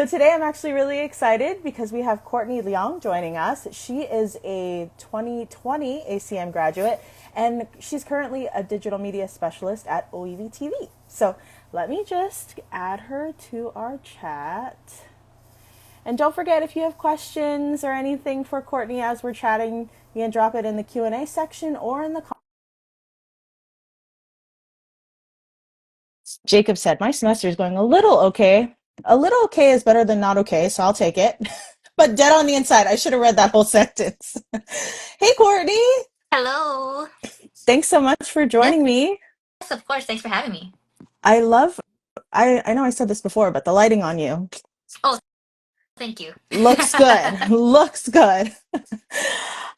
So today I'm actually really excited because we have Courtney Leong joining us. She is a 2020 ACM graduate and she's currently a digital media specialist at ʻŌiwi TV. So let me just add her to our chat. And don't forget, if you have questions or anything for Courtney as we're chatting, you can drop it in the Q&A section or in the comments. Jacob said, my semester is going a little okay. A little okay is better than not okay, so I'll take it. But dead on the inside. I should have read that whole sentence. Hey, Courtney. Hello. Thanks so much for Yes, joining me. of course. Thanks for having me. I love, I know I said this before, but the lighting on you Oh, thank you. looks good. Looks good.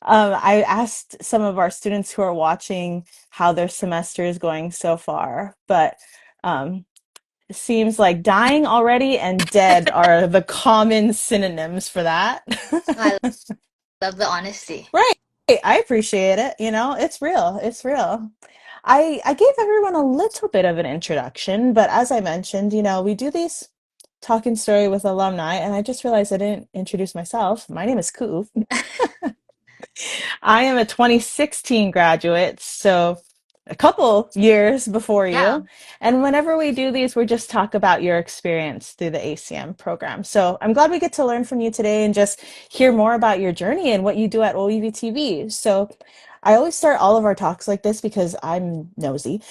I asked some of our students who are watching how their semester is going so far, but um, it seems like dying already and dead are the common synonyms for that. I love the honesty. Right. I appreciate it. You know, it's real. It's real. I gave everyone a little bit of an introduction, but as I mentioned, we do these talking story with alumni, and I just realized I didn't introduce myself. My name is Ku. I am a 2016 graduate, so a couple years before Yeah. you. And whenever we do these, we just talk about your experience through the ACM program. So I'm glad we get to learn from you today and just hear more about your journey and what you do at ʻŌiwi TV. So I always start all of our talks like this because I'm nosy.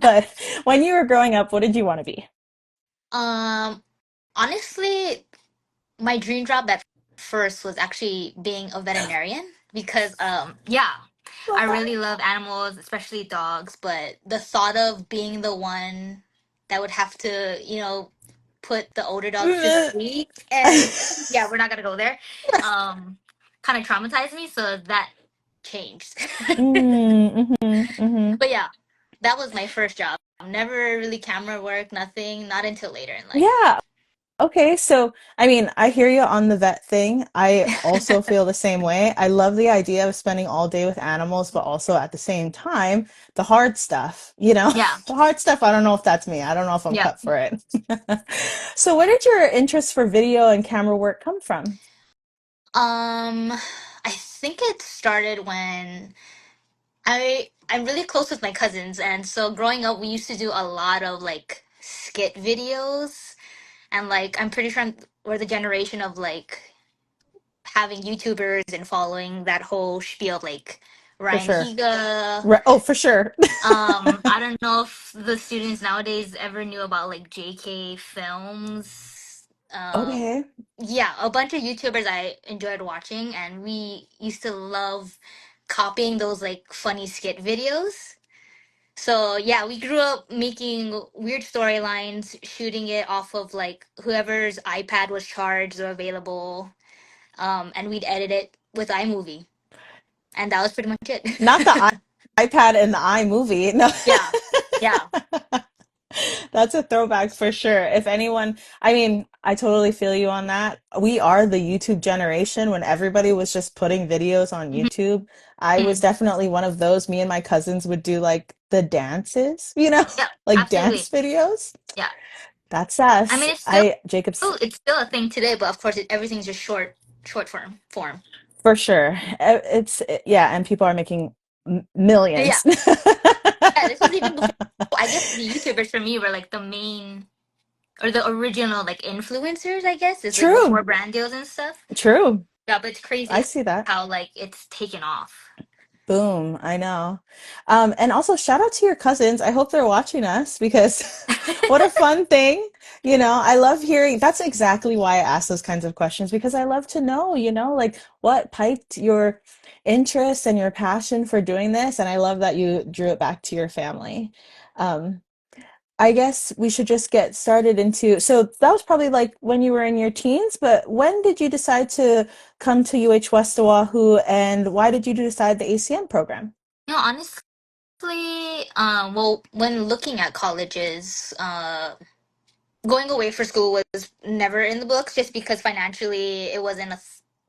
But when you were growing up, what did you want to be? Um, Honestly, my dream job at first was actually being a veterinarian because yeah, Love I that. really love animals, especially dogs, but the thought of being the one that would have to, put the older dogs to sleep and yeah, we're not gonna go there. Um, Kind of traumatized me, so that changed. Mhm. But yeah, that was my first job. Never really camera work, nothing, not until later in life. Yeah. Okay, so I mean, I hear you on the vet thing. I also feel the same way. I love the idea of spending all day with animals, but also at the same time, the hard stuff, Yeah, the hard stuff, I don't know if that's me. I don't know if I'm yeah. cut for it. So where did your interest for video and camera work come from? Um, I think it started when I'm really close with my cousins, and so growing up, we used to do a lot of like skit videos, and like I'm pretty sure we're the generation of like having YouTubers and following that whole spiel, like For Ryan sure. Higa. Oh, for sure. I don't know if the students nowadays ever knew about like JK Films. Okay. Yeah, a bunch of YouTubers I enjoyed watching, and we used to love copying those like funny skit videos. So yeah, we grew up making weird storylines, shooting it off of like whoever's iPad was charged or available, and we'd edit it with iMovie, and that was pretty much Not the it. iPad and the iMovie. No. Yeah, yeah, That's a throwback for sure. If anyone, I mean, I totally feel you on that. We are the YouTube generation when everybody was just putting videos on mhm, YouTube. I was mhm. definitely one of those. Me and my cousins would do like the dances, Yeah, like absolutely. dance videos. Yeah, That's I us. mean it's still Jacob's it's still a thing today, but of course everything's just short form. for sure. Yeah, and people are making Yeah, millions. yeah. This was even before. I guess the YouTubers for me were like the main or the original like influencers. I guess is like True, before brand deals and stuff. true. Yeah, but it's I crazy see that. how like it's taken off. Boom, I know. And also shout out to your cousins. I hope they're watching us because what a fun thing. I love hearing that's exactly why I ask those kinds of questions because I love to know, like what piqued your interest and your passion for doing this. And I love that you drew it back to your family. Um, I guess we should just get started so that was probably like when you were in your teens, but when did you decide to come to UH West Oahu and why did you decide the ACM program? Honestly, well, when looking at colleges, going away for school was never in the books just because financially it wasn't a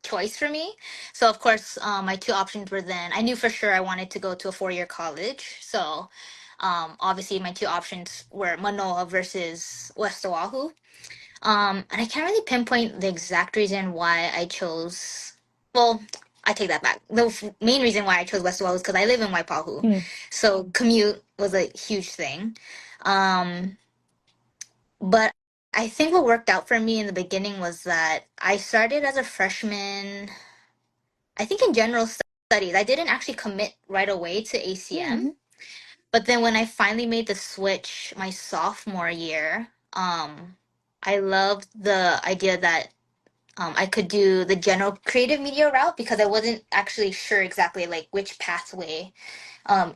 choice for me. So of course, my two options were then I knew for sure I wanted to go to a 4 year college. So obviously my two options were Manoa versus West Oahu. And I can't really pinpoint the exact reason why I chose. Well, I take that back. The main reason why I chose Westwell was because I live in Waipahu, Mm, so commute was a huge thing. Um, but I think what worked out for me in the beginning was that I started as a freshman. I think in general studies, I didn't actually commit right away to ACM. mm, But then when I finally made the switch my sophomore year, I loved the idea that I could do the general creative media route because I wasn't actually sure exactly like which pathway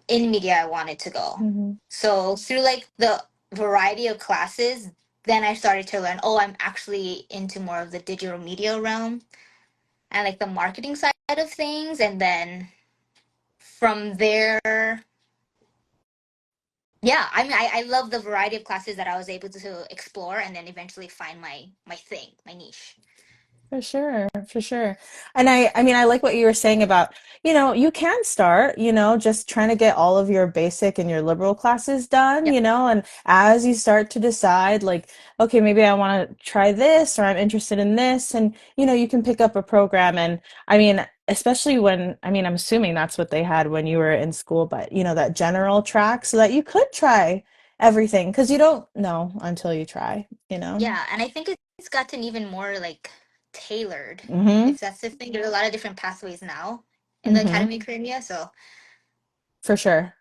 in media I wanted to go. mhm. So through like the variety of classes, then I started to learn, oh, I'm actually into more of the digital media realm and like the marketing side of things. And then from there, yeah, I mean, I love the variety of classes that I was able to explore and then eventually find my thing, my niche. For sure, for sure. And I mean, I like what you were saying about, you can start, just trying to get all of your basic and your liberal classes done, Yep. and as you start to decide, like, okay, maybe I want to try this or I'm interested in this, and, you can pick up a program. And I mean, especially I mean, I'm assuming that's what they had when you were in school, but, that general track so that you could try everything because you don't know until you try, you know? Yeah, and I think it's gotten even more like tailored. Mm-hmm. If that's the thing, there's a lot of different pathways now in the Mm-hmm. academy career. So, For sure.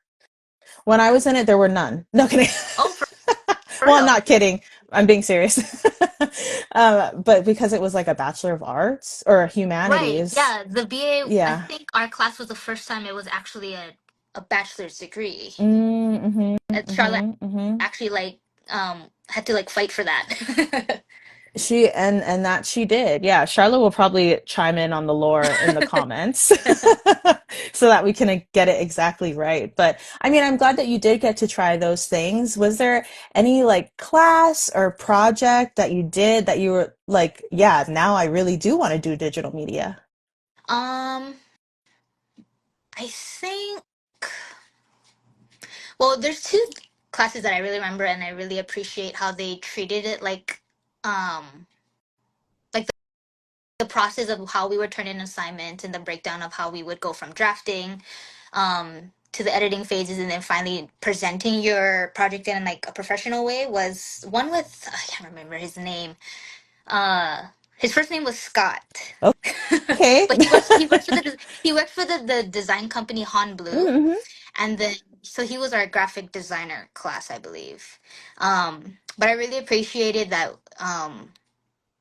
When I was in it, there were none. No kidding. oh, for Well, I'm real. not kidding. I'm being serious. But because it was like a Bachelor of Arts or Right. humanities, Yeah, the BA, I yeah. think our class was the first time it was actually a bachelor's degree. Mm-hmm, Charlotte mm-hmm, mm-hmm. actually like had to like fight for that. And that she did. Yeah, Charlotte will probably chime in on the lore in the comments so that we can get it exactly right. But I mean, I'm glad that you did get to try those things. Was there any like class or project that you did that you were like, yeah, now I really do want to do digital media? Um, I think well, there's two classes that I really remember and I really appreciate how they treated it um like the process of how we would turn in assignments and the breakdown of how we would go from drafting to the editing phases and then finally presenting your project in like a professional way was one with I can't remember his name. His first name was Scott. Okay. But he worked for the design company Han Blue, Mm-hmm. and then so he was our graphic designer class, I believe. But I really appreciated that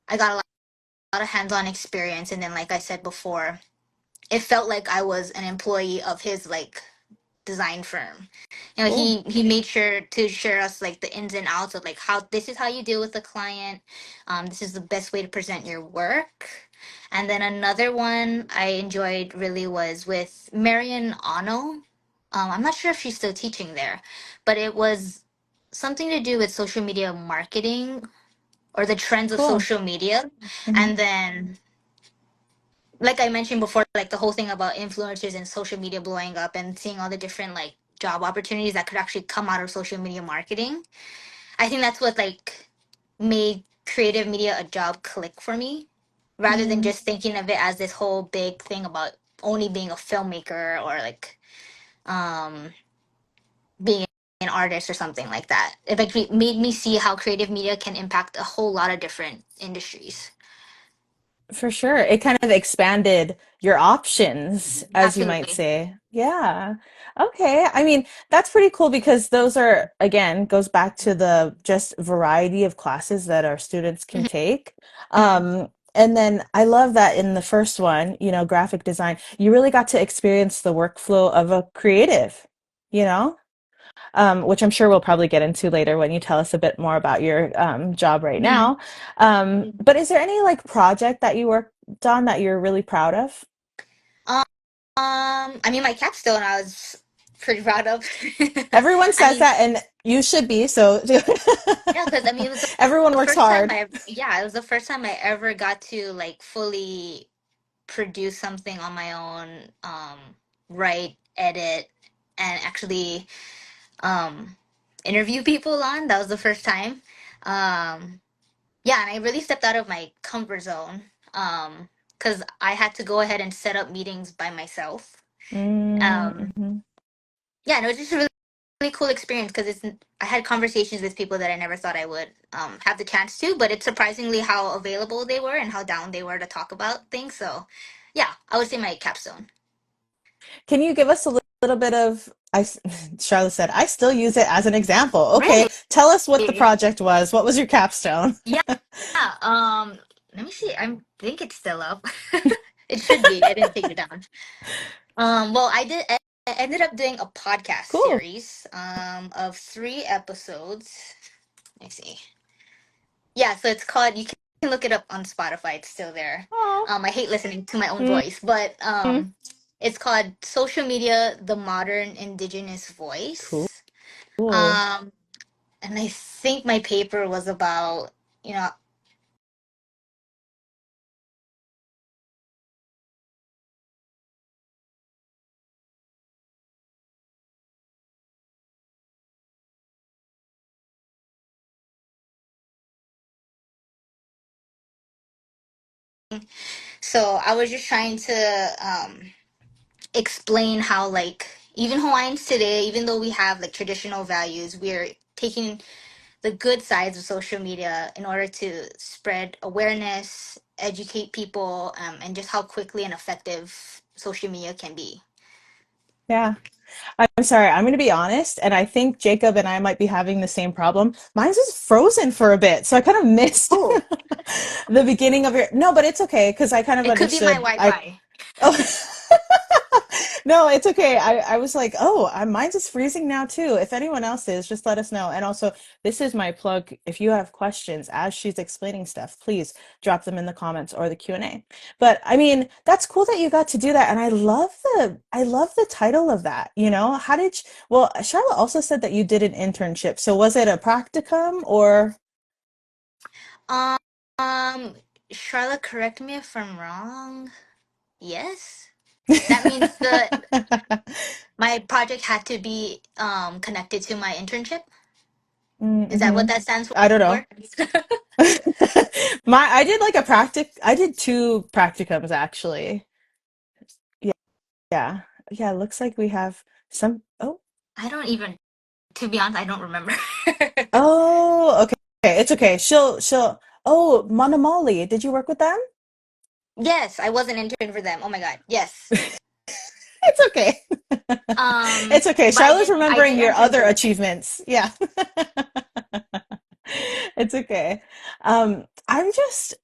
I got a lot of hands-on experience, and then like I said before, it felt like I was an employee of his like design firm. Cool. He made sure to share us like the ins and outs of like how this is how you deal with the client. This is the best way to present your work. And then another one I enjoyed really was with Marian Ono. I'm not sure if she's still teaching there, but it was something to do with social media marketing or the trends of Cool. social media. Mm-hmm. And then like I mentioned before, like the whole thing about influencers and social media blowing up and seeing all the different like job opportunities that could actually come out of social media marketing. I think that's what like made creative media a job click for me, rather than Mm, just thinking of it as this whole big thing about only being a filmmaker or like um being an artist or something like that. It like made me see how creative media can impact a whole lot of different industries. for sure. It kind of expanded your options, as you might Absolutely. say. Yeah. Okay. I mean, that's pretty cool because those are, again, goes back to the just variety of classes that our students can take. Mhm. And then I love that in the first one, graphic design, you really got to experience the workflow of a creative, you know? Which I'm sure we'll probably get into later when you tell us a bit more about your job right Mhm. now. But is there any like project that you worked on that you're really proud of? I mean, my capstone I was pretty proud of. Everyone I says mean, that, and you should be. So yeah, because I mean, it was everyone the works first time hard. yeah, it was the first time I ever got to like fully produce something on my own, write, edit, and actually um, interview people on. That was the first time. Um, Yeah, and I really stepped out of my comfort zone. Because I had to go ahead and set up meetings by myself. Um, Mm-hmm. yeah, and it was just a really, really cool experience because I had conversations with people that I never thought I would have the chance to, but it's surprisingly how available they were and how down they were to talk about things. So, yeah, I would say my capstone. Can you give us a little bit of, Charlotte said, I still use it as an example. Okay, Really? tell us what the project was. What was your capstone? Yeah. Let me see. I think it's still up. It should be. I didn't take it down. Well, I ended up doing a podcast Cool. series of 3 episodes. Let me see. Yeah, so it's called. You can look it up on Spotify. It's still there. Oh. I hate listening to my own voice, but it's called "Social Media: The Modern Indigenous Cool. Voice." Um, and I think my paper was about you know so I was just trying to explain how like even Hawaiians today, even though we have like traditional values, we're taking the good sides of social media in order to spread awareness, educate people, and just how quickly and effective social media can be. Yeah. I'm sorry. I'm going to be honest, and I think Jacob and I might be having the same problem. Mine's is frozen for a bit, so I kind of missed Oh, the beginning of your. No, but it's okay because I kind of it could be my understood. I Wi-Fi. oh no, it's okay. I was like, oh, mine's is freezing now too. If anyone else is, just let us know. And also, this is my plug. If you have questions as she's explaining stuff, please drop them in the comments or the Q&A. But I mean, that's cool that you got to do that. And I love the title of that. How did you, well, Charlotte also said that you did an internship. So was it a practicum or? Um, um, Charlotte, correct me if I'm wrong. Yes, that means the my project had to be connected to my internship. Is that what Mm-hmm. that stands I don't know. for? I did like I did two practicums actually. Yeah, yeah. Yeah, it looks like we have some I don't even, to be honest, I don't remember. okay. Okay, it's okay. She'll oh, Manamali. Did you work with them? Yes, I was an intern for them. Oh my God. Yes. It's okay. It's okay. But Charlotte's I remembering did your other internships. achievements. Yeah. It's okay. I'm just,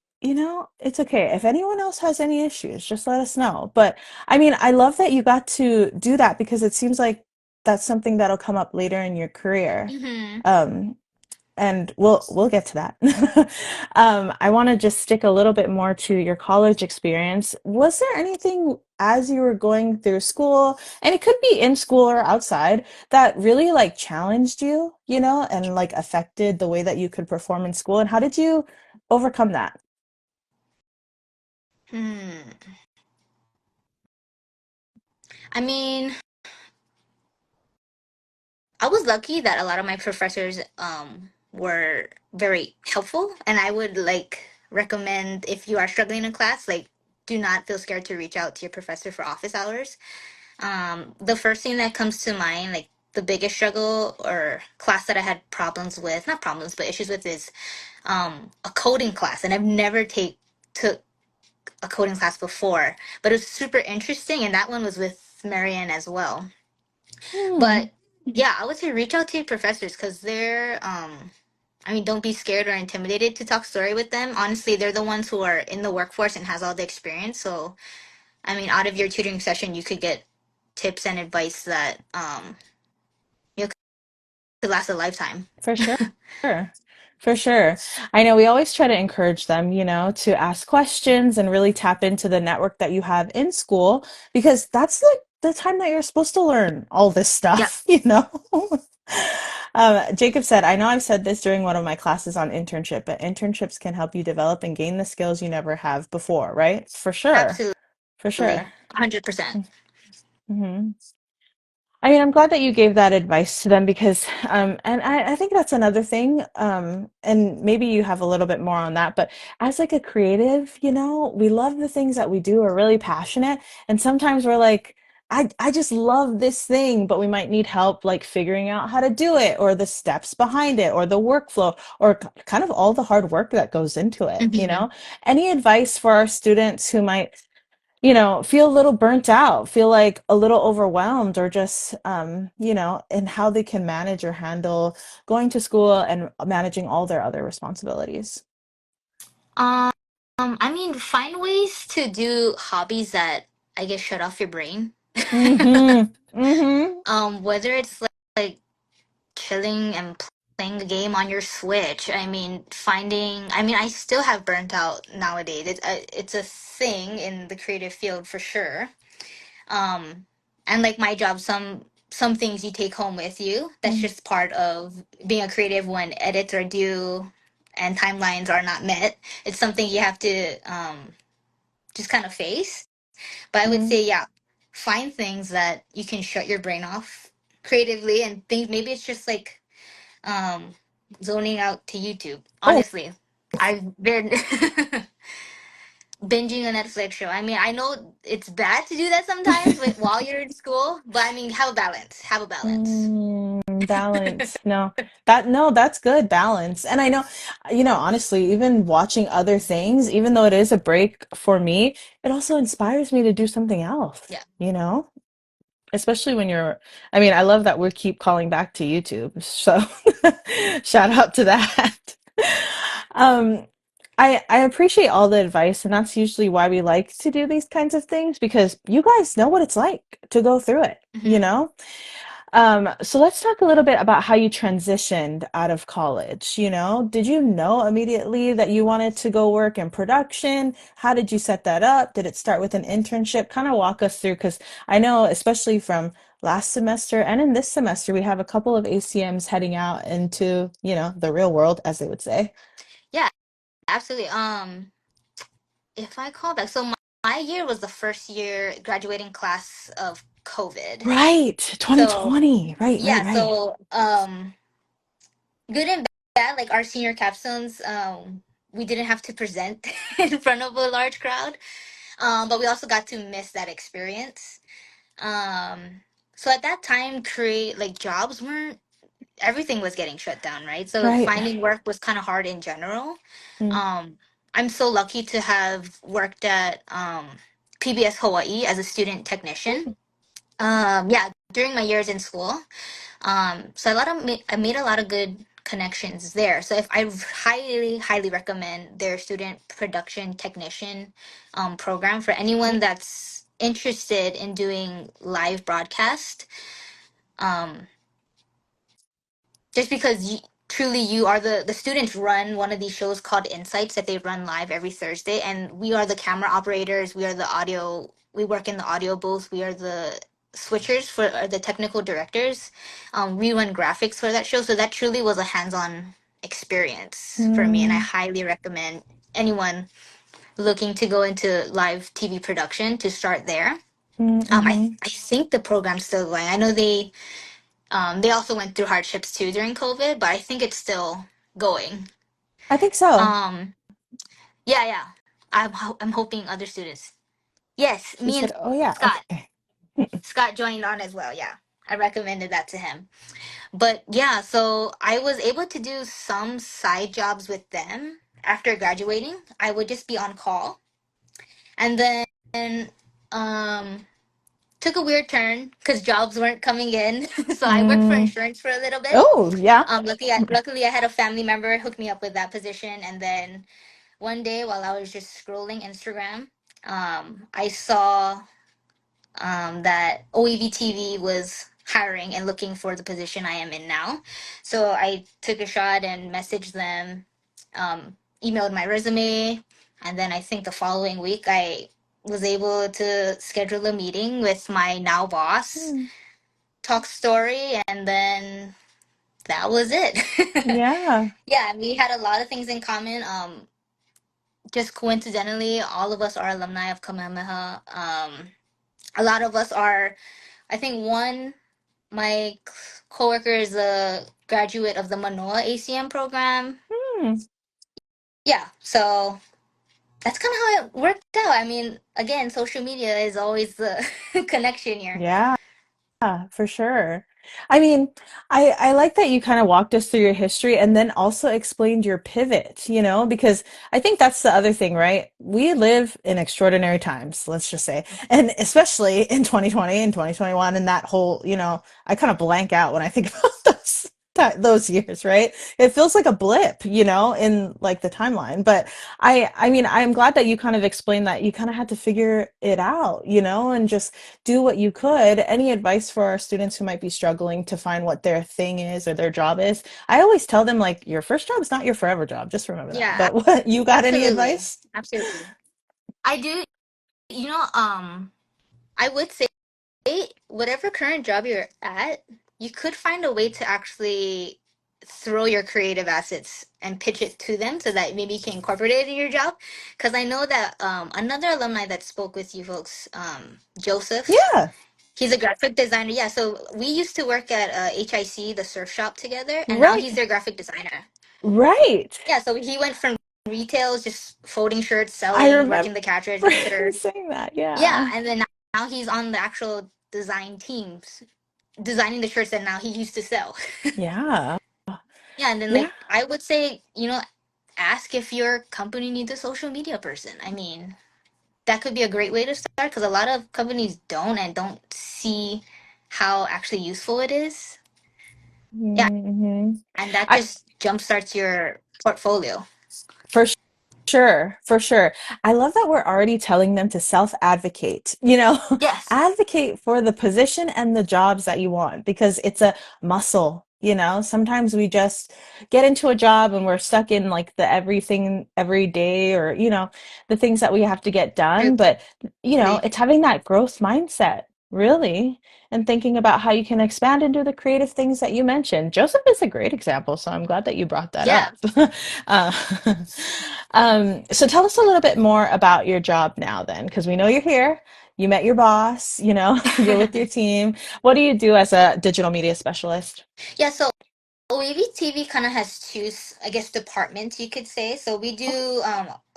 it's okay. If anyone else has any issues, just let us know. But I mean, I love that you got to do that because it seems like that's something that'll come up later in your career. Hmm. Um, and we'll get to that. I want to just stick a little bit more to your college experience. Was there anything as you were going through school, and it could be in school or outside, that really like challenged you, and like affected the way that you could perform in school? And how did you overcome that? Hmm. I mean, I was lucky that a lot of my professors were very helpful, and I would like recommend if you are struggling in class, like do not feel scared to reach out to your professor for office hours. The first thing that comes to mind, like the biggest struggle or class that I had problems with, not problems, but issues with is a coding class. And I've never took a coding class before, but it was super interesting. And that one was with Marianne as well. Hmm, But yeah, I would say reach out to your professors because I mean, don't be scared or intimidated to talk story with them. Honestly, they're the ones who are in the workforce and has all the experience. So I mean, out of your tutoring session, you could get tips and advice that you know, could last a lifetime. for sure. For sure. I know we always try to encourage them, to ask questions and really tap into the network that you have in school because that's like the time that you're supposed to learn all this Yep, stuff. Jacob said, I know I've said this during one of my classes on internship, but internships can help you develop and gain the skills you never have before, right? For sure. absolutely, For sure. 100%. hmm I mean, I'm glad that you gave that advice to them because, and I think that's another thing, and maybe you have a little bit more on that, but as like a creative, we love the things that we do, we're really passionate, and sometimes we're like, I just love this thing, but we might need help like figuring out how to do it, or the steps behind it, or the workflow, or kind of all the hard work that goes into it. Hmm. Any advice for our students who might feel a little burnt out, feel like a little overwhelmed, or just, and how they can manage or handle going to school and managing all their other responsibilities. Um, I mean, find ways to do hobbies that I guess shut off your brain. Mm-hmm. Mm-hmm. Whether it's like chilling and playing a game on your Switch. I mean, I mean, I still have burnt out nowadays. It's a thing in the creative field for sure. Um, and like my job, some things you take home with you. That's just part of being a creative when edits are due and timelines are not met. It's something you have to just kind of face. But I would Mm-hmm. say, yeah, find things that you can shut your brain off creatively and think maybe it's just like um zoning out to YouTube. Oh, Honestly, I've been binging a Netflix show. I mean, I know it's bad to do that sometimes while you're in school, but I mean, have a balance. Have a balance. balance. No, that's good balance. And I know, honestly, even watching other things, even though it is a break for me, it also inspires me to do something else, Yeah. especially when I mean, I love that we keep calling back to YouTube. So shout out to that. Um, I appreciate all the advice, and that's usually why we like to do these kinds of things because you guys know what it's like to go through it, you Hmm. know? So let's talk a little bit about how you transitioned out of college. Did you know immediately that you wanted to go work in production? How did you set that up? Did it start with an internship? Kind of walk us through, because I know, especially from last semester and in this semester, we have a couple of ACMs heading out into, the real world, as they would say. Yeah, absolutely. If I call back, so my year was the first year graduating class of COVID. Right, So 2020. Right, right, yeah, right. so good and bad, like our senior capstones, we didn't have to present in front of a large crowd. But we also got to miss that experience. Um, so at that time, create like jobs weren't everything was getting shut down, right? So Right. finding work was kind of hard in general. Mm, Um, I'm so lucky to have worked at PBS Hawaii as a student technician. Yeah, during my years in school. So I made a lot of good connections there. So if I highly, highly recommend their student production technician program for anyone that's interested in doing live broadcast. Um, just because truly you are the students run one of these shows called Insights that they run live every Thursday, and we are the camera operators, we are the audio, we work in the audio booth, we are the switchers for the technical directors. We run graphics for that show, so that truly was a hands-on experience for me, and I mm, highly recommend anyone looking to go into live TV production to start there. mm, mm-hmm. I think the program's still going. I know they also went through hardships too during COVID, but I think it's still going. I think so. Um, yeah, yeah. I'm hoping other students. Yes, She me and said, "Oh yeah, Scott. okay." Scott joined on as well. Yeah, I recommended that to him. But yeah, so I was able to do some side jobs with them after graduating. I would just be on call, and then um took a weird turn because jobs weren't coming in. So I worked for Mm. insurance for a little bit. Oh, yeah. Luckily, I had a family member hook me up with that position. And then one day, while I was just scrolling Instagram, I saw that OEV TV was hiring and looking for the position I am in now. So I took a shot and messaged them, emailed my resume, and then I think the following week I was able to schedule a meeting with my now boss, Mm. talk story, and then that was it. Yeah. Yeah, we had a lot of things in common. Just coincidentally, all of us are alumni of Kamehameha. A lot of us are, I think one. my coworker is a graduate of the Manoa ACM program. Hmm. Yeah, so that's kind of how it worked out. I mean, again, social media is always the connection here. Yeah. Yeah, for sure. I mean, I like that you kind of walked us through your history and then also explained your pivot, because I think that's the other thing, right? We live in extraordinary times, let's just say, and especially in 2020 and 2021 and that whole, I kind of blank out when I think about those years, right? It feels like a blip, in like the timeline. But I mean, I'm glad that you kind of explained that you kind of had to figure it out, and just do what you could. Any advice for our students who might be struggling to find what their thing is or their job is? I always tell them like your first job is not your forever job. Just remember that. Yeah, But what you got any absolutely. advice? Absolutely. I do, you know, I would say whatever current job you're at, you could find a way to actually throw your creative assets and pitch it to them so that maybe you can incorporate it in your job. Because I know that another alumni that spoke with you folks, Joseph, Yeah, he's a graphic designer. Yeah, so we used to work at HIC, the surf shop together, and now he's right. their graphic designer. Right. Yeah, so he went from retail, just folding shirts, I selling, remember working the cash him register. saying that. Yeah, Yeah. and then now he's on the actual design teams, designing the shirts that now he used to sell. Yeah. Yeah, and then Yeah. like I would say, ask if your company needs a social media person. I mean, that could be a great way to start because a lot of companies don't see how actually useful it is. Yeah, Hmm. and that I just jumpstarts your portfolio. for sure, for sure. I love that we're already telling them to self-advocate, Yes, advocate for the position and the jobs that you want because it's a muscle, Sometimes we just get into a job and we're stuck in like the everything every day or, the things that we have to get done. But, really. it's having that growth mindset, really, and thinking about how you can expand and do the creative things that you mentioned. Joseph is a great example, so I'm glad that you brought that Yeah. up. uh, so tell us a little bit more about your job now then, because we know you're here. You met your boss, you're with your team. What do you do as a digital media specialist? Yeah, so OAV TV kind of has two, I guess, departments you could say. So we Okay. do,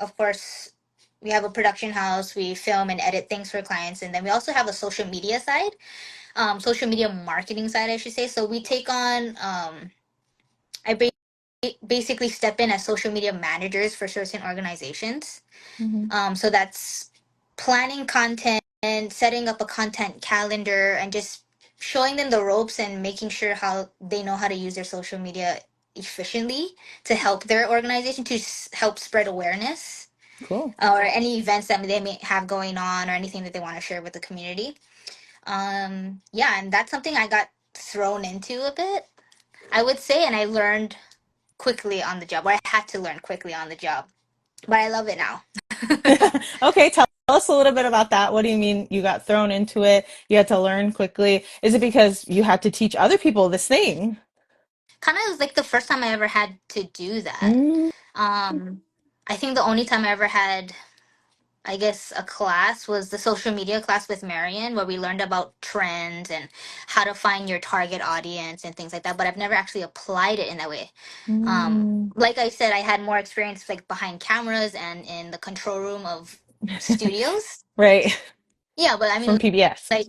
of course, we have a production house. We film and edit things for clients, and then we also have a social media side, social media marketing side, I should say. So we take on, I basically step in as social media managers for certain organizations. Mhm. So that's planning content, setting up a content calendar, and just showing them the ropes and making sure how they know how to use their social media efficiently to help their organization to help spread awareness Cool. or any events that they may have going on or anything that they want to share with the community. Yeah, and that's something I got thrown into a bit, I would say, and I learned quickly on the job, or I had to learn quickly on the job, but I love it now. Okay, tell us a little bit about that. What do you mean you got thrown into it? You had to learn quickly. Is it because you had to teach other people this thing? Kind of was like the first time I ever had to do that. Mm, Um, I think the only time I ever had, I guess, a class was the social media class with Marion, where we learned about trends and how to find your target audience and things like that. But I've never actually applied it in that way. mm. Like I said, I had more experience like behind cameras and in the control room of studios. Right, Yeah, but I from mean, PBS. like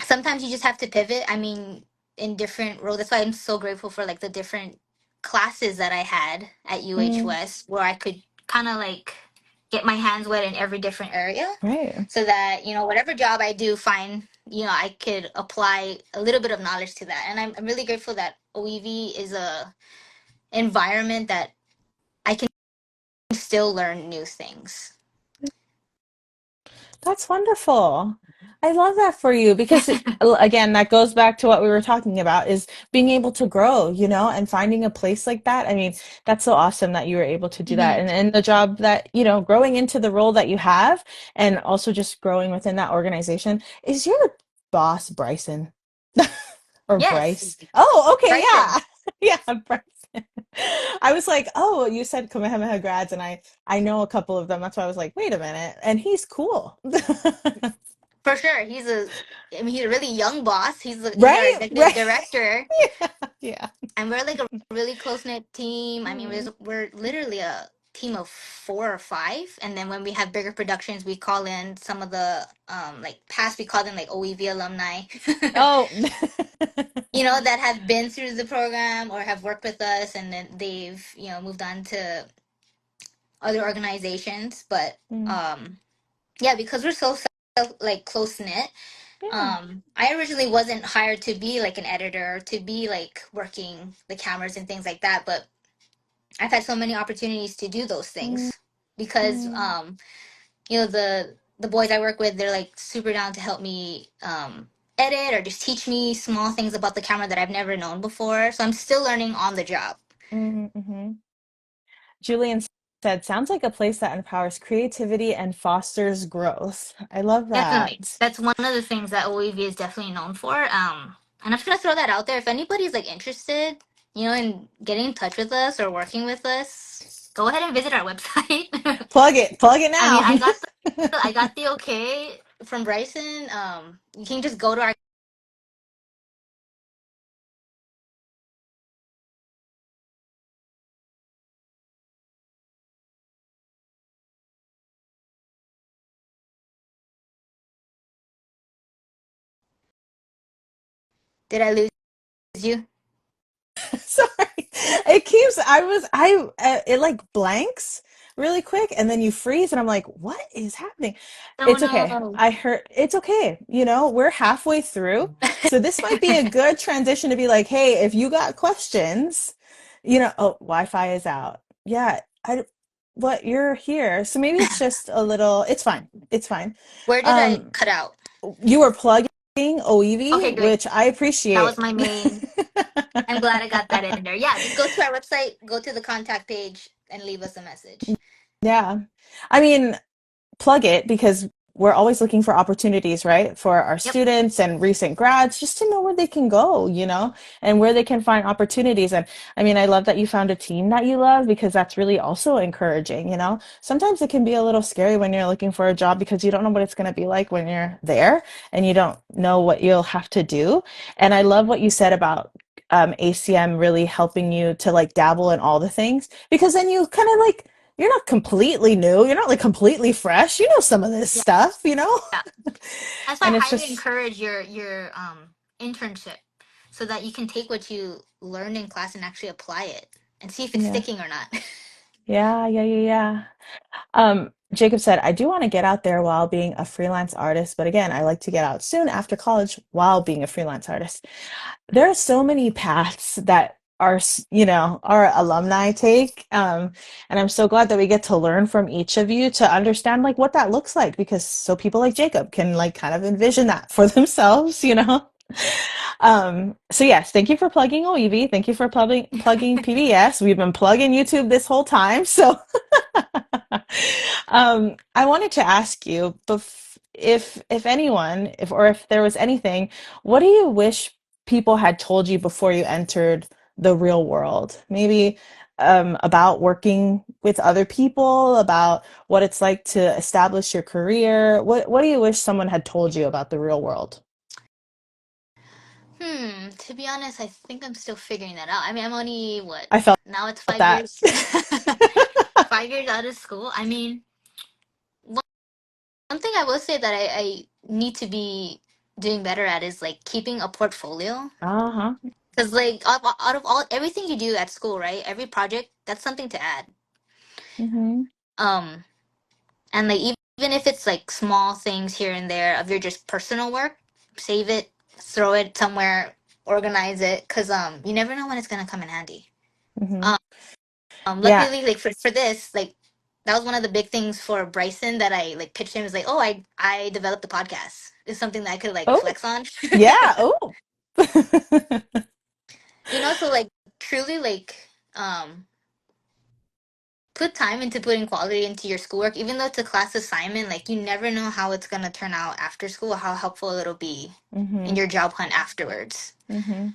sometimes you just have to pivot. I mean, in different roles. That's why I'm so grateful for like the different classes that I had at UH Mm, West, where I could kind of like get my hands wet in every different area, right. so that whatever job I do find, I could apply a little bit of knowledge to that. And I'm really grateful that OEV is a environment that I can still learn new things. That's wonderful. I love that for you because again, that goes back to what we were talking about is being able to grow, and finding a place like that. I mean, that's so awesome that you were able to do that. Hmm. And the job that, growing into the role that you have and also just growing within that organization. Is your boss Bryson or Yes, Bryce? Oh, okay, Bryson. yeah. Yeah, Bryson. I was like, oh, you said Kamehameha grads, and I know a couple of them. That's why I was like, wait a minute, and he's cool. For sure. I mean, he's a really young boss. He's our Right? executive Right. director, Yeah. and we're like a really close knit team. I mean, Mm, we're literally a team of 4 or 5, and then when we have bigger productions, we call in some of the like past. We call them like OEV alumni, oh. that have been through the program or have worked with us, and then they've moved on to other organizations. But Mm, yeah, because we're so like close knit. yeah. I originally wasn't hired to be like an editor, to be like working the cameras and things like that, but I've had so many opportunities to do those Mm, things because mm, the boys I work with, they're like super down to help me edit or just teach me small things about the camera that I've never known before. So I'm still learning on the job. mhm. Julian said, sounds like a place that empowers creativity and fosters growth. I love Definitely. that. That's one of the things that OEV is definitely known for. And I'm just gonna throw that out there. If anybody's like interested, in getting in touch with us or working with us, go ahead and visit our website. Plug it I mean, now. I got the okay from Bryson. You can just go to our. Did I lose you? Sorry. It keeps, it like blanks really quick and then you freeze and I'm like, what is happening? Oh It's okay. no. I heard it's okay. We're halfway through. So this might be a good transition to be like, hey, if you got questions, oh, Wi-Fi is out. Yeah. What you're here. So maybe it's just a little, it's fine. It's fine. Where did I Um, cut out? you were plugging OEV, Okay, great. which I That was appreciate. my main. I'm glad I got that in there. Yeah, just go to our website, go to the contact page, and leave us a message. Yeah. I mean, plug it because we're always looking for opportunities, right? For our Yep. students and recent grads, just to know where they can go, and where they can find opportunities. And I mean, I love that you found a team that you love because that's really also encouraging. Sometimes it can be a little scary when you're looking for a job because you don't know what it's going to be like when you're there and you don't know what you'll have to do. And I love what you said about ACM really helping you to like dabble in all the things because then you kind of like you're not completely new. You're not like completely fresh. You know some of this Yeah. stuff. Yeah. That's why I And it's highly just, encourage your internship so that you can take what you learn in class and actually apply it and see if it's yeah. sticking or not. Yeah, yeah, yeah, yeah. Jacob said, I do want to get out there while being a freelance artist, but again, I like to get out soon after college while being a freelance artist. There are so many paths that our alumni take. And I'm so glad that we get to learn from each of you to understand like what that looks like because so people like Jacob can like kind of envision that for themselves. So yes, thank you for plugging OEV. Thank you for plugging PBS. We've been plugging YouTube this whole time. So I wanted to ask you, if anyone, if there was anything, what do you wish people had told you before you entered the real world? Maybe about working with other people, about what it's like to establish your career. What do you wish someone had told you about the real world? To be honest, I think I'm still figuring that out. I mean, I'm only what? I felt Now it's five that. years. 5 years out of school. I mean, one thing I will say that I need to be doing better at is like keeping a portfolio. Uh-huh. Because like out of all everything you do at school, right? Every project, that's something to add. Hmm. Um, and like even if it's like small things here and there of your just personal work, save it, throw it somewhere, organize it, because you never know when it's gonna come in handy. Hmm. Um, Yeah. luckily, like for this, like that was one of the big things for Bryson that I like pitched him was like, oh, I developed a podcast. It's something that I could like Oh, flex on. yeah. Oh. So like truly like put time into putting quality into your schoolwork, even though it's a class assignment. Like you never know how it's gonna turn out after school, how helpful it'll be in Hmm. your job hunt afterwards. Hmm.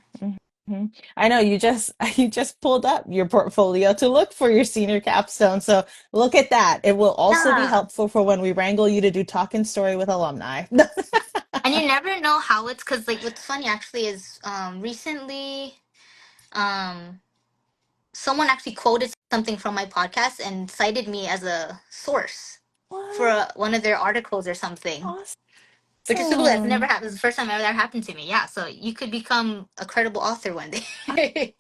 Hmm. I know you just pulled up your portfolio to look for your senior capstone. So look at that. It will also be Yeah. helpful for when we wrangle you to do talk and story with alumni. And you never know how it's because like what's funny actually is recently um someone actually quoted something from my podcast and cited me as a source for What? one of their articles or something. Which is cool. That's never Awesome. happened. It's the first time ever that happened to me. Yeah, so you could become a credible author one I, day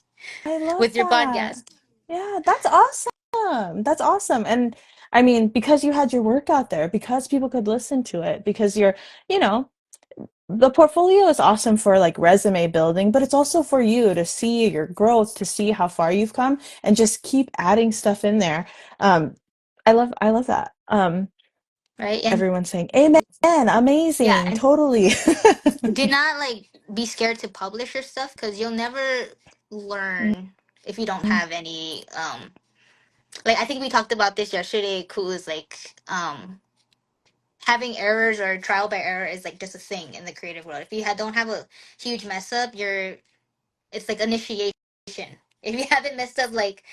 I love with your that. podcast. Yeah, that's awesome. That's awesome. And I mean, because you had your work out there, because people could listen to it, because you're, you know, the portfolio is awesome for like resume building, but it's also for you to see your growth, to see how far you've come, and just keep adding stuff in there. Um, I love that. Right? And Everyone's saying, "Amen, yeah, amazing, and totally." do not like be scared to publish your stuff because you'll never learn if you don't have any like I think we talked about this yesterday, cool is like having errors or trial by error is like just a thing in the creative world. If you don't have a huge mess up, it's like initiation. If you haven't messed up like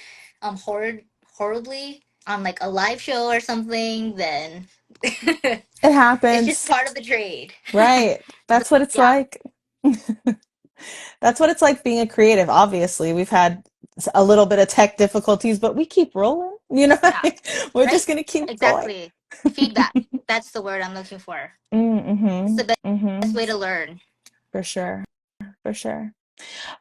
horribly on like a live show or something, then It it's just happens, part of the trade. right? That's what it's Yeah, like. That's what it's like being a creative. Obviously, we've had a little bit of tech difficulties, but we keep rolling. You know, yeah, we're right? just gonna keep going. Exactly. Feedback. That's the word I'm looking for. It's Mm-hmm. the best Mm-hmm. way to learn. For sure. For sure.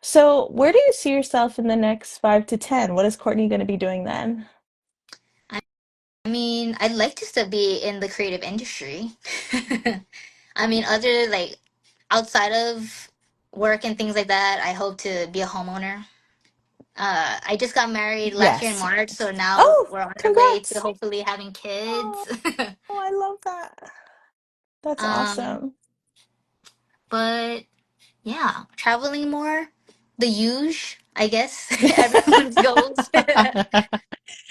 So, where do you see yourself in the next 5 to 10? What is Courtney going to be doing then? I mean, I'd like to still be in the creative industry. I mean, other like outside of work and things like that, I hope to be a homeowner. I just got married last year in Yes. March, so now Oh, we're on our way to congrats. hopefully having Oh, kids. I love that. That's um, awesome. but yeah, traveling more, the huge, I guess, everyone's goals.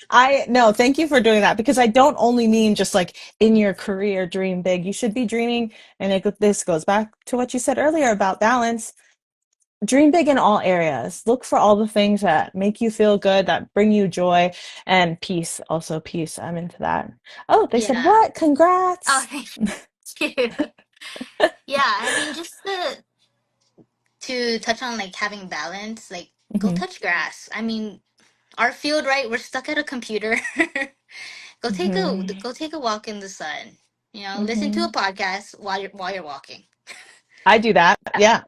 I no, thank you for doing that because I don't only mean just like in your career, dream big. You should be dreaming, and this goes back to what you said earlier about balance. Dream big in all areas. Look for all the things that make you feel good, that bring you joy and peace. Also, peace. I'm into that. Oh, they said Yeah. what? Oh, Congrats. thank you. Yeah, I mean, just to touch on like having balance, like go Hmm. touch grass. I mean, our field, right? We're stuck at a computer. Hmm. Go take a walk in the sun. You know, listen to a Hmm. podcast while you're walking. I do that. Yeah.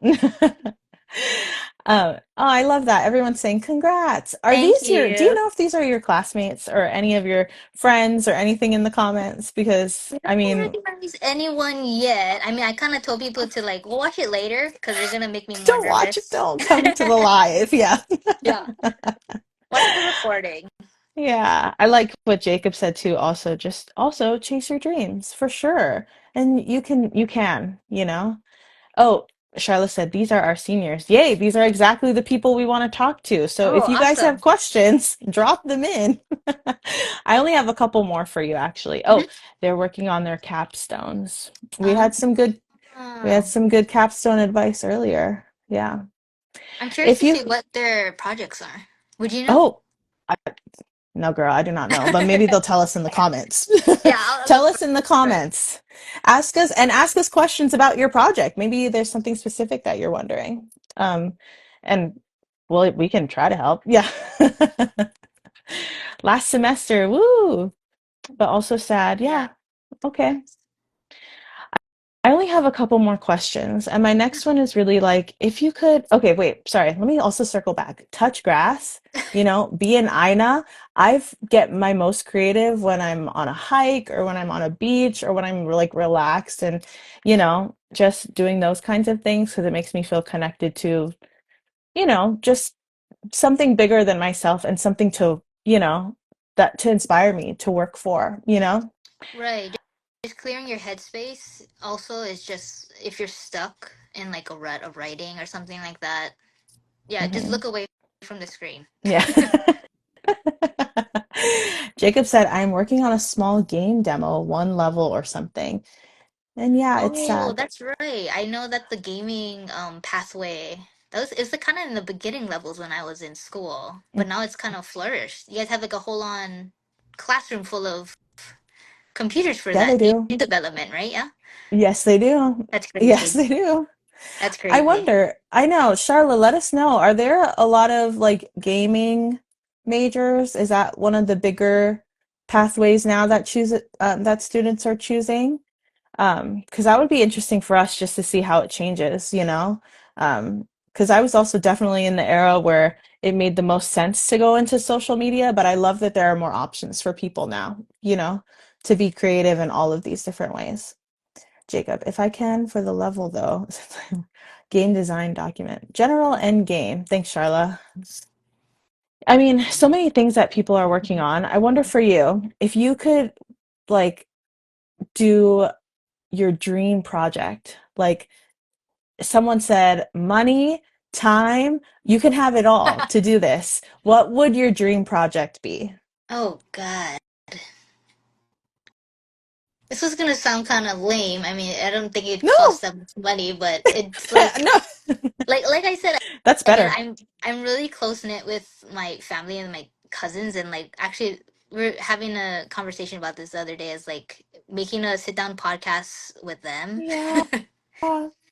Oh, I love that. Everyone's saying congrats. Thank Do you you. know if these are your classmates or any of your friends or anything in the comments? Because, I I don't mean, recognize anyone yet. I mean, I kind of told people to like go watch it later because they're gonna make me more don't watch it. nervous. Don't come to the live. Yeah. Yeah, watch the recording. Yeah. I like what Jacob said too. Also, just also chase your dreams for sure. And you know. Oh, Charlotte said, these are our seniors. Yay, these are exactly the people we want to talk to. So Oh, if you guys have awesome. questions, drop them in. I only have a couple more for you, actually. Oh, Mhm. they're working on their capstones. Um, We had some good capstone advice earlier. Yeah. I'm curious If to you, see what their projects are. Would you know? oh, I, no, girl, I do not know, but maybe they'll tell us in the comments. Yeah, I'll Tell look us in the for it. comments. Ask us questions about your project. Maybe there's something specific that you're wondering. And well, we can try to help. Yeah. Last semester, woo, but also sad. Yeah. Yeah. Okay. I only have a couple more questions. And my next one is really like, if you could, okay, wait, sorry. Let me also circle back. Touch grass, be an Aina. I've get my most creative when I'm on a hike or when I'm on a beach or when I'm like relaxed and, just doing those kinds of things because it makes me feel connected to, just something bigger than myself and something to, that to inspire me to work for, Right. Just clearing your headspace also is just if you're stuck in like a rut of writing or something like that. Yeah, just Mhm. look away from the screen. Yeah. Jacob said, I'm working on a small game demo, one level or something. And yeah, it's Oh, sad. that's right. I know that the gaming pathway that was it's the kind of in the beginning levels when I was in school, but now it's kind of flourished. You guys have like a whole on classroom full of computers for Yeah, they that game do. development, right? Yeah. Yes, they do. That's Yes, crazy. they do. That's I crazy. wonder. I know, Charlotte, let us know. Are there a lot of like gaming majors? Is that one of the bigger pathways now that that students are choosing? Because that would be interesting for us just to see how it changes, you know? Because I was also definitely in the era where it made the most sense to go into social media, but I love that there are more options for people now, you know, to be creative in all of these different ways. Jacob, if I can, for the level though, game design document, general and game. Thanks, Charla. I mean, so many things that people are working on. I wonder for you, if you could like do your dream project, like someone said, money, time, you can have it all to do this. What would your dream project be? Oh God. This was gonna sound kind of lame. I mean, I don't think it costs No, that much money, but it's like no, like I said, that's I mean, better. I'm really close knit with my family and my cousins, and like actually we're having a conversation about this the other day. Is like making a sit down podcast with them, Yeah.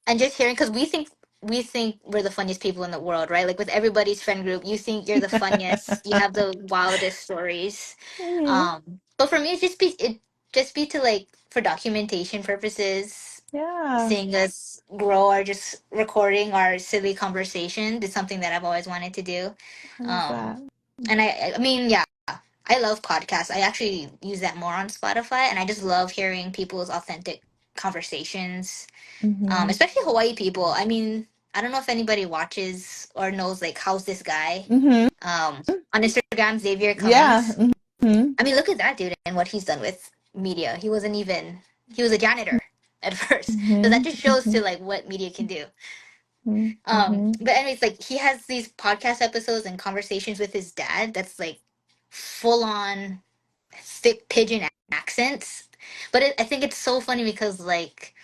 and just hearing because we think we're the funniest people in the world, right? Like with everybody's friend group, you think you're the funniest, you have the wildest stories. Mhm. But for me, it just be to like for documentation purposes, Yeah, seeing us grow or just recording our silly conversation is something that I've always wanted to do. I love Um, that. and I mean, yeah, I love podcasts. I actually use that more on Spotify, and I just love hearing people's authentic conversations, Hmm. especially Hawaii people. I mean, I don't know if anybody watches or knows like how's this guy Hmm. on Instagram, Xavier Yeah. Cummings. Hmm. I mean, look at that dude and what he's done with media. He was a janitor at first. So that Hmm. just shows to like what media can do. Hmm. Hmm. But anyways, like he has these podcast episodes and conversations with his dad that's like full on thick pigeon accents. But I think it's so funny because like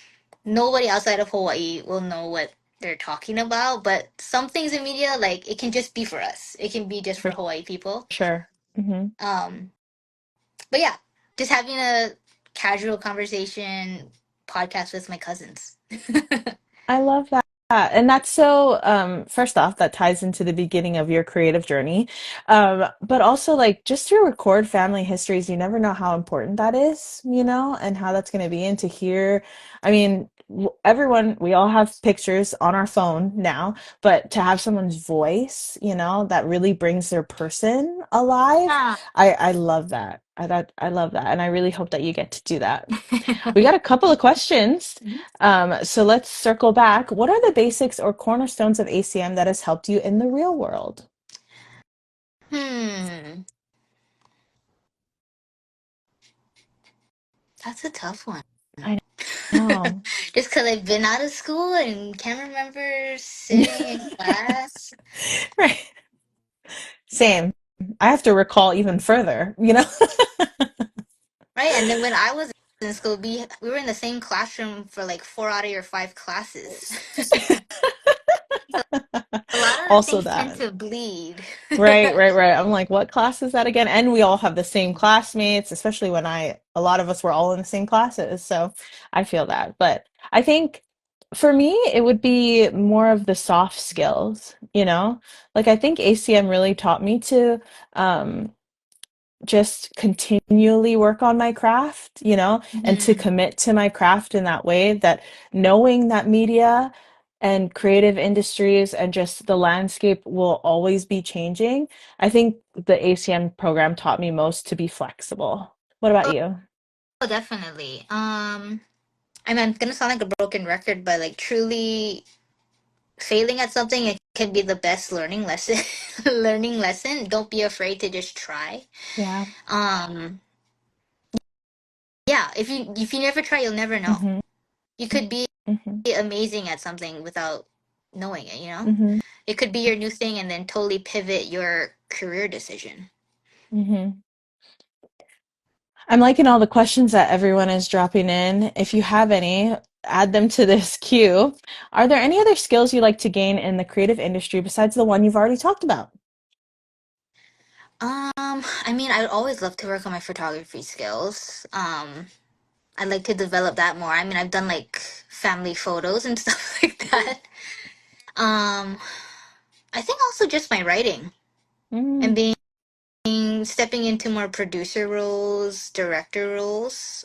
nobody outside of Hawaii will know what they're talking about. But some things in media, like it can just be for us. It can be just for For Hawaii people. sure. Hmm. Um, but yeah, just having a casual conversation podcast with my cousins. I love that. And that's so, first off, that ties into the beginning of your creative journey. But also, like, just to record family histories, you never know how important that is, you know, and how that's going to be. And to hear, I mean, everyone, we all have pictures on our phone now, but to have someone's voice, you know, that really brings their person alive, Ah. I love that. I love that. And I really hope that you get to do that. We got a couple of questions. So let's circle back. What are the basics or cornerstones of ACM that has helped you in the real world? Hmm, that's a tough one. I know. Just because I've been out of school and can't remember sitting in class. Right. Same. I have to recall even further, you know? Right. And then when I was in school, we were in the same classroom for like 4 out of your 5 classes. A lot of the Also things tend that. to bleed. Right, right, right. I'm like, what class is that again? And we all have the same classmates, especially when a lot of us were all in the same classes. So I feel that. But I think for me, it would be more of the soft skills, you know? Like I think ACM really taught me to um, just continually work on my craft, you know, and to Mhm. commit to my craft in that way that knowing that media and creative industries and just the landscape will always be changing. I think the ACM program taught me most to be flexible. What about you? Oh, definitely. I mean, I'm gonna sound like a broken record, but like truly failing at something, it can be the best learning lesson. Learning lesson. Don't be afraid to just try. Yeah. Um, yeah, if you never try, you'll never know. Hmm. You could be Hmm. amazing at something without knowing it, you know? Hmm. It could be your new thing and then totally pivot your career decision. Hmm. I'm liking all the questions that everyone is dropping in. If you have any, add them to this queue. Are there any other skills you like to gain in the creative industry besides the one you've already talked about? I mean, I would always love to work on my photography skills. I'd like to develop that more. I mean, I've done like family photos and stuff like that. Um, I think also just my writing and Mm. being stepping into more producer roles, director roles.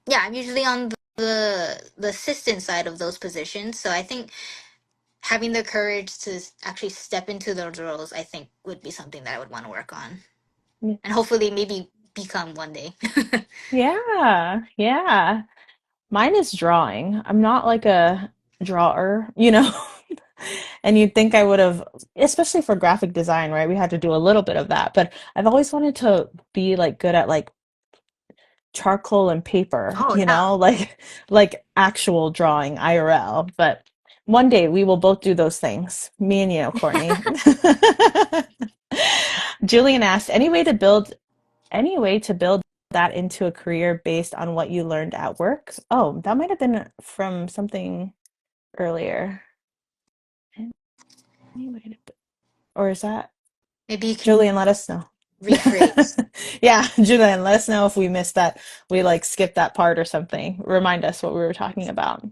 Yeah, I'm usually on the assistant side of those positions. So I think having the courage to actually step into those roles, I think would be something that I would want to work on and hopefully maybe become one day. Yeah, yeah. Mine is drawing. I'm not like a drawer, you know? And you'd think I would have, especially for graphic design, right? We had to do a little bit of that, but I've always wanted to be like good at like charcoal and paper, Oh you yeah. know, like actual drawing IRL. But one day we will both do those things. Me and you, Courtney. Julian asked, any way to build that into a career based on what you learned at work? Oh, that might have been from something earlier. Any way to, or is that Maybe you can Julian, let us know. rephrase. Yeah, Julian, let us know if we missed that. We like skipped that part or something. Remind us what we were talking about.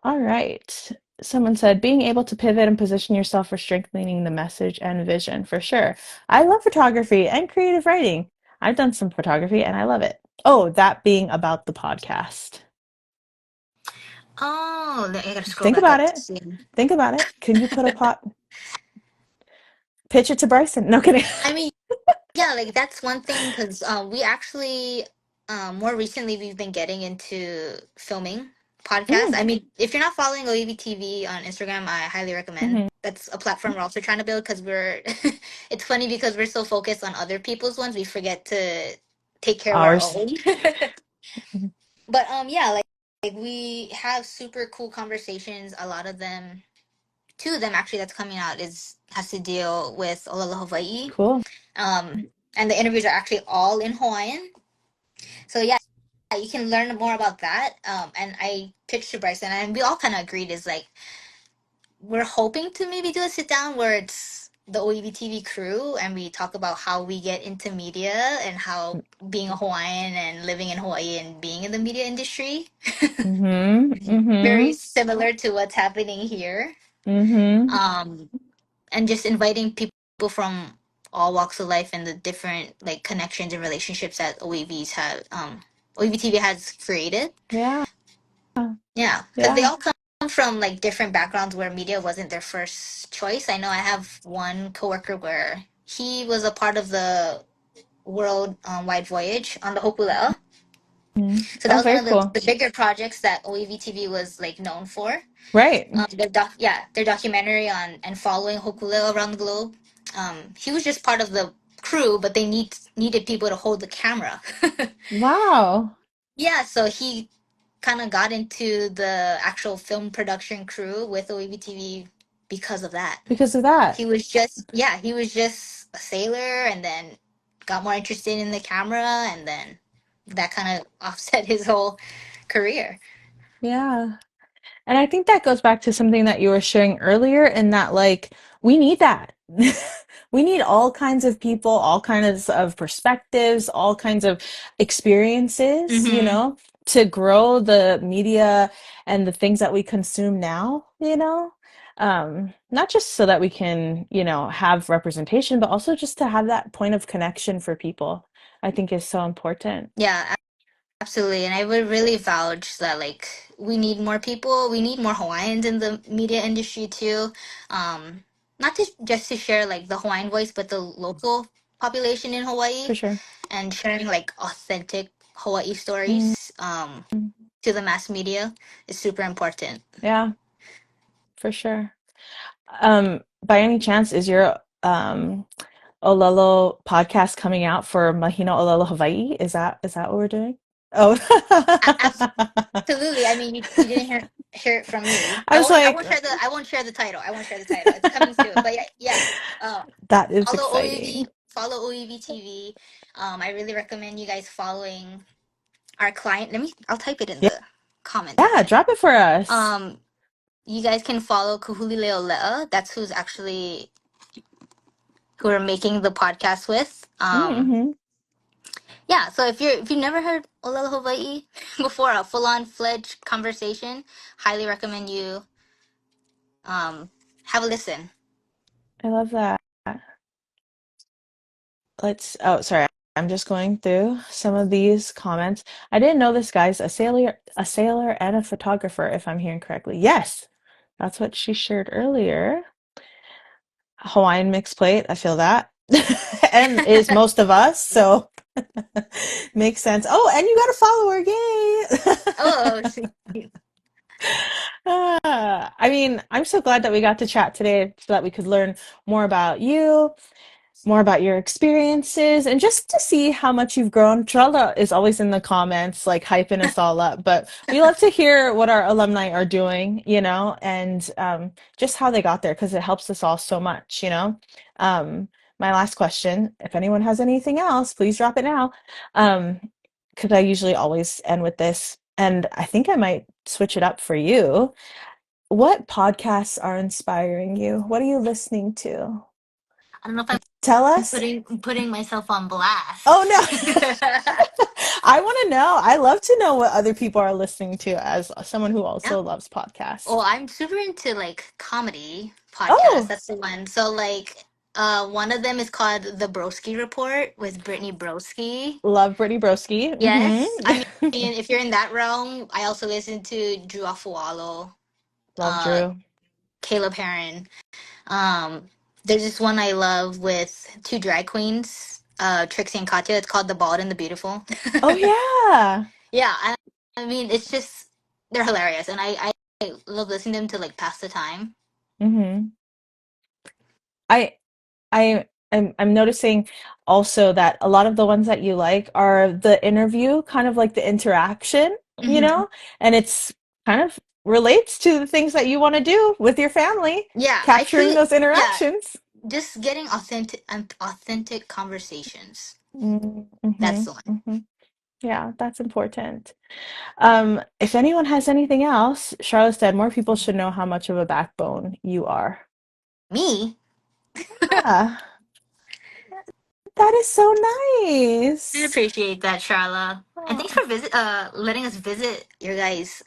All right. Someone said being able to pivot and position yourself for strengthening the message and vision for sure. I love photography and creative writing. I've done some photography and I love it. Oh, that being about the podcast. Oh, I gotta scroll Think back about up to it. see. Think about it. Can you put a pot, pitch it to Bryson? No kidding. I mean, yeah, like that's one thing because we actually more recently we've been getting into filming podcasts. I Mm, mean, if you're not following OEV TV on Instagram, I highly recommend. hmm. That's a platform we're also trying to build because we're it's funny because we're so focused on other people's ones, we forget to take care of our Ours. own. But yeah, like we have super cool conversations. A lot of them, two of them actually that's coming out is has to deal with Olala Hawaii. Cool. And the interviews are actually all in Hawaiian. So yeah, you can learn more about that. And I pitched to Bryson, and we all kind of agreed is like we're hoping to maybe do a sit down where it's the OEV TV crew and we talk about how we get into media and how being a Hawaiian and living in Hawaii and being in the media industry Mm-hmm. very Mm-hmm. similar to what's happening here. Mm-hmm. Um, and just inviting people from all walks of life and the different like connections and relationships that OEV TV has created. Yeah. Yeah, because they Yeah. all come from like different backgrounds where media wasn't their first choice. I know I have one coworker where he was a part of the world wide voyage on the Hokulea. Mm. So that Oh, was one very of cool. the bigger projects that OEV TV was like known for. Right. Their documentary on and following Hokulea around the globe. He was just part of the crew, but they needed people to hold the camera. Wow. Yeah, so he kind of got into the actual film production crew with OEBTV because of that. Because of that. He was just a sailor and then got more interested in the camera and then that kind of offset his whole career. Yeah. And I think that goes back to something that you were sharing earlier, in that, like, we need that. We need all kinds of people, all kinds of perspectives, all kinds of experiences, Mm-hmm. to grow the media and the things that we consume now, not just so that we can, have representation, but also just to have that point of connection for people, I think is so important. Yeah, absolutely. And I would really vouch that like we need more people. We need more Hawaiians in the media industry too. Not just to share like the Hawaiian voice, but the local population in For Hawaii sure. and sharing like authentic Hawaii Mm, stories to the mass media is super important. yeah, for sure. By any chance, is your Olelo podcast coming out for Mahina Olelo Hawaii? Is that what we're doing? Oh, Absolutely. I mean, you didn't hear it from me. I was like, I won't share the title. I won't share the title. It's coming soon. But yeah, yes. that is Follow OEV. exciting. Follow OEV TV. I really recommend you guys following our client. I'll type it in Yeah, the comments yeah, again. drop it for us. Um, you guys can follow Kuhuli Leolea. That's who we're making the podcast with. Mm-hmm. Yeah, so if you've never heard Olelo Hawaii before, a full on fledged conversation, highly recommend you have a listen. I love that. Oh, sorry. I'm just going through some of these comments. I didn't know this guy's a sailor and a photographer, if I'm hearing correctly. Yes, that's what she shared earlier. Hawaiian mixed plate, I feel that. And is most of us, so makes sense. Oh, and you got a Oh, follower, yay! I mean, I'm so glad that we got to chat today so that we could learn more about you, more about your experiences, and just to see how much you've grown. Charlotte is always in the comments, like hyping us all up, but we love to hear what our alumni are doing, and just how they got there because it helps us all so much, My last question, if anyone has anything else, please drop it now. Um, because I usually always end with this, and I think I might switch it up for you. What podcasts are inspiring you? What are you listening to? I don't know if Tell I'm us. putting myself on blast. Oh no. I want to know. I love to know what other people are listening to as someone who Yeah. also loves podcasts. Well, I'm super into like comedy podcasts. Oh, That's the one. So like one of them is called The Broski Report with Brittany Broski. love Brittany Broski. Yes. I mean Hmm. if you're in that realm, I also listen to Drew Afualo, Love uh Drew. Caleb Heron. Um there's this one I love with two drag queens, Trixie and Katya. It's called The Bald and the Beautiful. Oh yeah. Yeah, I mean it's just they're hilarious and I love listening to them to like pass the time. Hmm. I I'm noticing also that a lot of the ones that you like are the interview, kind of like the interaction, Hmm. and it's kind of relates to the things that you want to do with your family, Yeah, I capturing feel those yeah, interactions. just getting authentic conversations. Mm-hmm, That's the one. hmm. Yeah, that's important. If anyone has anything else, Charlotte said more people should know how much of a backbone you are. Me, Yeah, that is so I nice. appreciate that, Charla, and thanks Oh, for letting us visit your guys'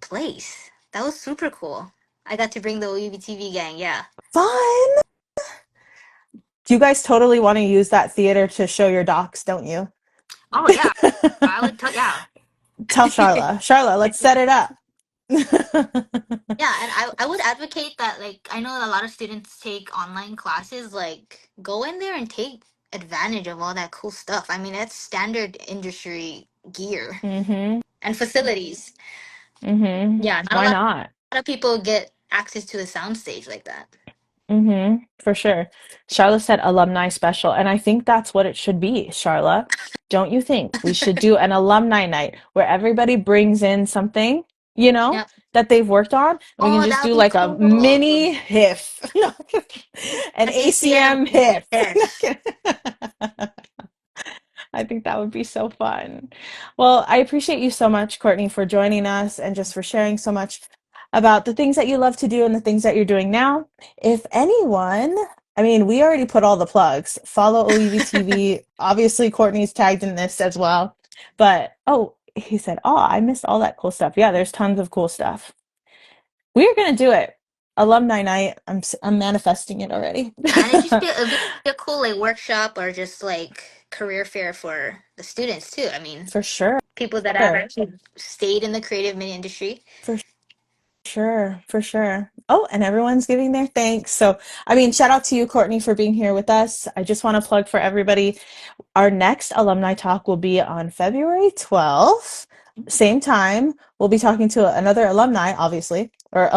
place. That was super cool. I got to bring the OUBTV gang. Yeah. fun. You guys totally want to use that theater to show your docs, don't you? Oh yeah, I would tell. Yeah. Tell Charla. Charla, let's set it up. Yeah, and I would advocate that like I know a lot of students take online classes, like go in there and take advantage of all that cool stuff. I mean, that's standard industry gear Hmm. and facilities. Hmm. Yeah, not a Why lot not? of people get access to a soundstage like that. For sure. Charla said alumni special, and I think that's what it should be, Charla. Don't you think we should do an alumni night where everybody brings in something, Yep. that they've worked on, and we can Oh, just that do would be like a cool. mini HIF, an An ACM ACM HIF. if. I think that would be so fun. Well, I appreciate you so much, Courtney, for joining us and just for sharing so much about the things that you love to do and the things that you're doing now. If anyone, I mean, we already put all the plugs. Follow OEV TV. Obviously, Courtney's tagged in this as well. But oh, he said, "Oh, I missed all that cool stuff." Yeah, there's tons of cool stuff. We're gonna do it. Alumni night. I'm manifesting it already. Yeah, and it'd be a cool like workshop or just like career fair for the students too. I mean, For sure. people that have actually stayed in the creative mini industry. For sure, for sure. Oh, and everyone's giving their thanks. So, I mean, shout out to you, Courtney, for being here with us. I just want to plug for everybody. Our next alumni talk will be on February 12th, same time. We'll be talking to another alumni, obviously, or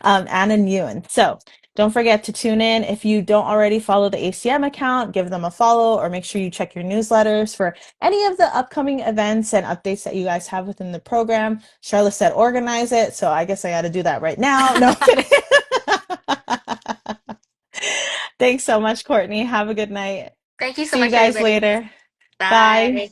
Anna Nguyen. So don't forget to tune in. If you don't already follow the ACM account, give them a follow or make sure you check your newsletters for any of the upcoming events and updates that you guys have within the program. Charlotte said organize it, so I guess I got to do that right now. No, I'm kidding. Thanks so much, Courtney. Have a good night. Thank you so See you much, guys everybody. later. Bye. Bye.